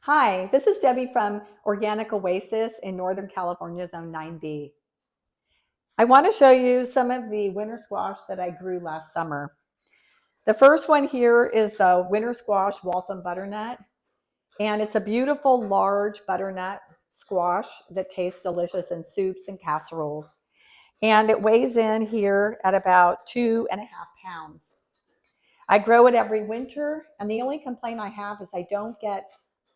Hi, this is Debbie from Organic Oasis in Northern California, Zone 9B. I want to show you some of the winter squash that I grew last summer. The first one here is a winter squash Waltham butternut, and it's a beautiful large butternut squash that tastes delicious in soups and casseroles. And it weighs in here at about 2.5 pounds. I grow it every winter, and the only complaint I have is I don't get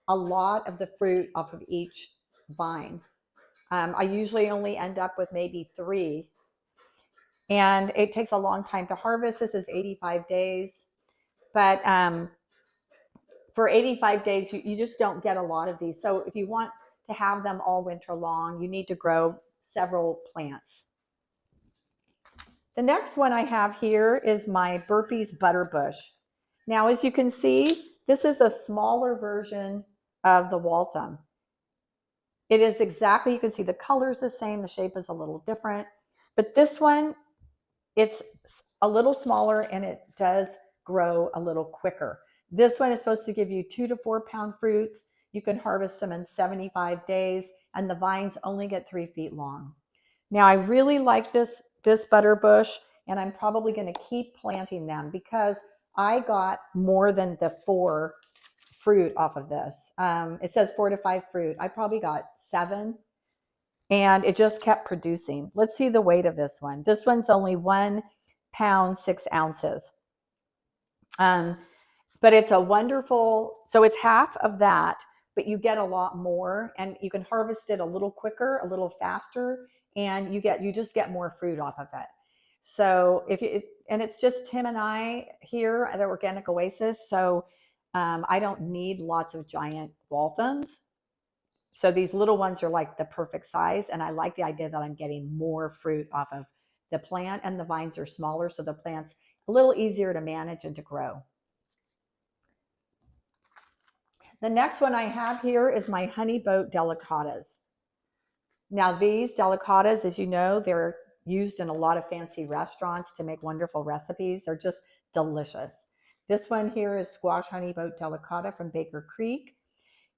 a lot of the fruit off of each vine. I usually only end up with maybe three, and it takes a long time to harvest. This is 85 days, but for 85 days, you just don't get a lot of these. So if you want to have them all winter long, you need to grow several plants. The next one I have here is my Burpee's Butterbush. Now, as you can see, this is a smaller version of the Waltham. It is exactly, you can see the color's the same, the shape is a little different, but this one, it's a little smaller and it does grow a little quicker. This one is supposed to give you 2 to 4 pound fruits. You can harvest them in 75 days, and the vines only get 3 feet long. Now, I really like this Butterbush, and I'm probably going to keep planting them because I got more than the 4 fruit off of this. It says 4 to 5 fruit. I probably got 7, and it just kept producing. Let's see the weight of this one. This one's only 1 pound 6 ounces. But it's a wonderful, so it's half of that, but you get a lot more, and you can harvest it a little quicker, a little faster, and you just get more fruit off of it. So and it's just Tim and I here at Organic Oasis. So I don't need lots of giant Walthams. So these little ones are like the perfect size, and I like the idea that I'm getting more fruit off of the plant, and the vines are smaller, so the plant's a little easier to manage and to grow. The next one I have here is my honey boat delicatas. Now these delicatas, as you know, they're used in a lot of fancy restaurants to make wonderful recipes. They're just delicious. This one here is squash honey boat delicata from Baker Creek.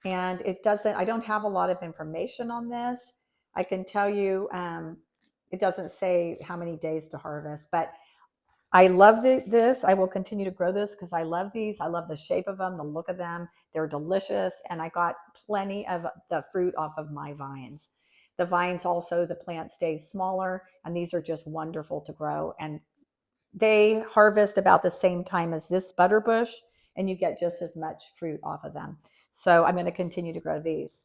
And I don't have a lot of information on this. I can tell you, it doesn't say how many days to harvest, but I love this. I will continue to grow this because I love these. I love the shape of them, the look of them. They're delicious. And I got plenty of the fruit off of my vines. The vines also, the plant stays smaller, and these are just wonderful to grow. And they harvest about the same time as this Butterbush, and you get just as much fruit off of them. So I'm going to continue to grow these.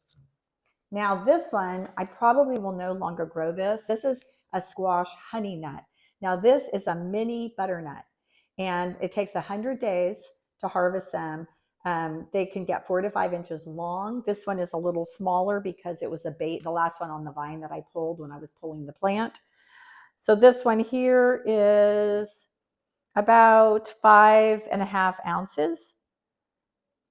Now this one, I probably will no longer grow this. This is a squash Honeynut. Now this is a mini butternut, and it takes 100 days to harvest them. They can get 4 to 5 inches long. This one is a little smaller because it was the last one on the vine that I pulled when I was pulling the plant. So this one here is about 5.5 ounces.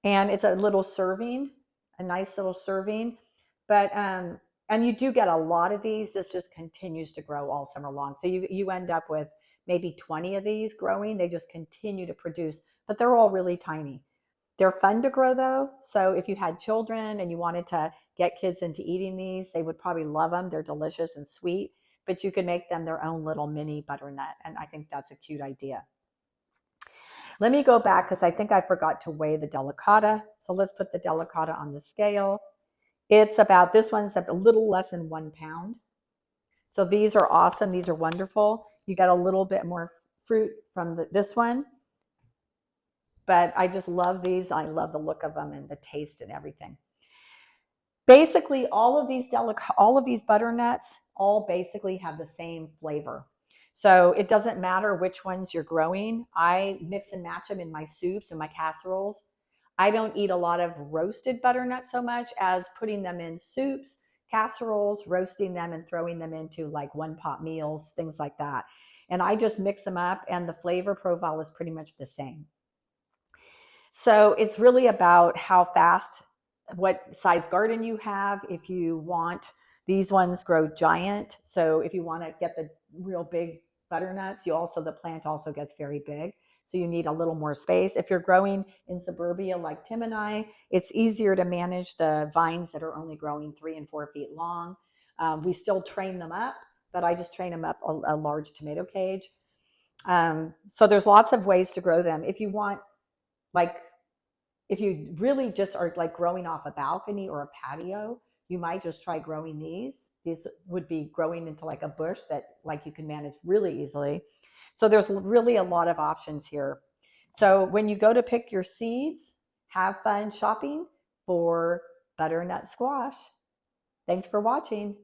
And it's a little serving, a nice little serving. But and you do get a lot of these. This just continues to grow all summer long. So you end up with maybe 20 of these growing. They just continue to produce, but they're all really tiny. They're fun to grow though. So if you had children and you wanted to get kids into eating these, they would probably love them. They're delicious and sweet, but you can make them their own little mini butternut. And I think that's a cute idea. Let me go back because I think I forgot to weigh the Delicata. So let's put the Delicata on the scale. This one's a little less than 1 pound. So these are awesome. These are wonderful. You get a little bit more fruit from this one. But I just love these. I love the look of them and the taste and everything. Basically, all of these butternuts all basically have the same flavor. So it doesn't matter which ones you're growing. I mix and match them in my soups and my casseroles. I don't eat a lot of roasted butternut so much as putting them in soups, casseroles, roasting them and throwing them into like one pot meals, things like that. And I just mix them up, and the flavor profile is pretty much the same. So it's really about what size garden you have. If you want, these ones grow giant. So if you want to get the real big butternuts, the plant also gets very big. So you need a little more space. If you're growing in suburbia like Tim and I, it's easier to manage the vines that are only growing 3 and 4 feet long. We still train them up, but I just train them up a large tomato cage. So there's lots of ways to grow them. If you want, like, if you really just are like growing off a balcony or a patio, you might just try growing these. These would be growing into like a bush that like you can manage really easily. So there's really a lot of options here. So when you go to pick your seeds, have fun shopping for butternut squash. Thanks for watching.